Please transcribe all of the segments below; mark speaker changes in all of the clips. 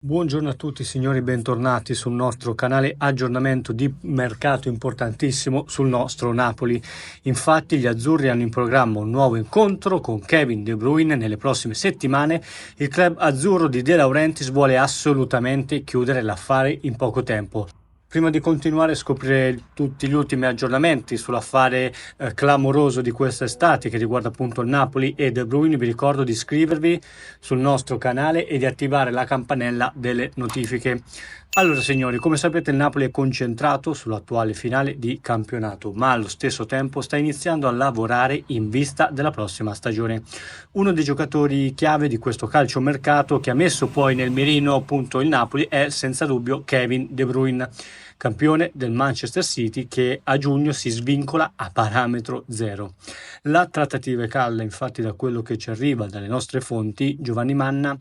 Speaker 1: Buongiorno a tutti signori, bentornati sul nostro canale aggiornamento di mercato importantissimo sul nostro Napoli. Infatti gli azzurri hanno in programma un nuovo incontro con Kevin De Bruyne nelle prossime settimane. Il club azzurro di De Laurentiis vuole assolutamente chiudere l'affare in poco tempo. Prima di continuare a scoprire tutti gli ultimi aggiornamenti sull'affare clamoroso di quest'estate che riguarda appunto il Napoli e De Bruyne, vi ricordo di iscrivervi sul nostro canale e di attivare la campanella delle notifiche. Allora signori, come sapete il Napoli è concentrato sull'attuale finale di campionato, ma allo stesso tempo sta iniziando a lavorare in vista della prossima stagione. Uno dei giocatori chiave di questo calciomercato che ha messo poi nel mirino appunto il Napoli è senza dubbio Kevin De Bruyne, campione del Manchester City che a giugno si svincola a parametro zero. La trattativa è calda, infatti da quello che ci arriva dalle nostre fonti, Giovanni Manna,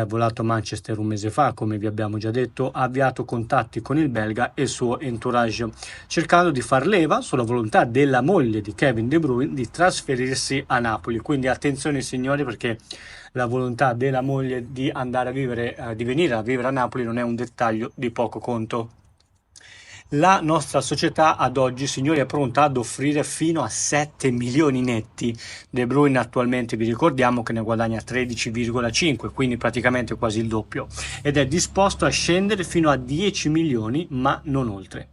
Speaker 1: volato a Manchester un mese fa, come vi abbiamo già detto, ha avviato contatti con il belga e il suo entourage, cercando di far leva sulla volontà della moglie di Kevin De Bruyne di trasferirsi a Napoli. Quindi attenzione signori, perché la volontà della moglie di andare a vivere, di venire a vivere a Napoli non è un dettaglio di poco conto. La nostra società ad oggi, signori, è pronta ad offrire fino a 7 milioni netti. De Bruyne attualmente vi ricordiamo che ne guadagna 13,5, quindi praticamente quasi il doppio, ed è disposto a scendere fino a 10 milioni, ma non oltre.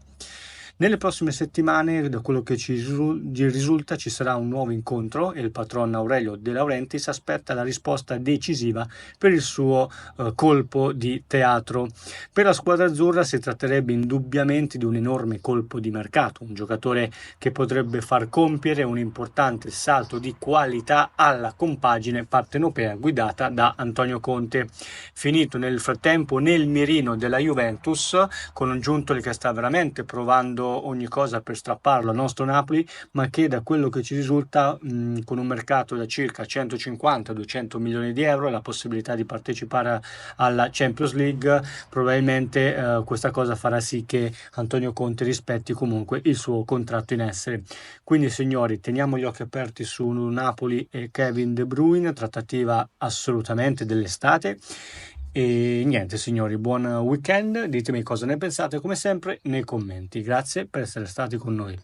Speaker 1: Nelle prossime settimane, da quello che ci risulta, ci sarà un nuovo incontro e il patron Aurelio De Laurentiis aspetta la risposta decisiva per il suo colpo di teatro. Per la squadra azzurra si tratterebbe indubbiamente di un enorme colpo di mercato, un giocatore che potrebbe far compiere un importante salto di qualità alla compagine partenopea guidata da Antonio Conte, finito nel frattempo nel mirino della Juventus, con un Giuntoli che sta veramente provando ogni cosa per strapparlo al nostro Napoli, ma che da quello che ci risulta con un mercato da circa 150-200 milioni di euro e la possibilità di partecipare alla Champions League, probabilmente questa cosa farà sì che Antonio Conte rispetti comunque il suo contratto in essere. Quindi signori, teniamo gli occhi aperti su Napoli e Kevin De Bruyne, trattativa assolutamente dell'estate. E niente signori, buon weekend, ditemi cosa ne pensate come sempre nei commenti. Grazie per essere stati con noi.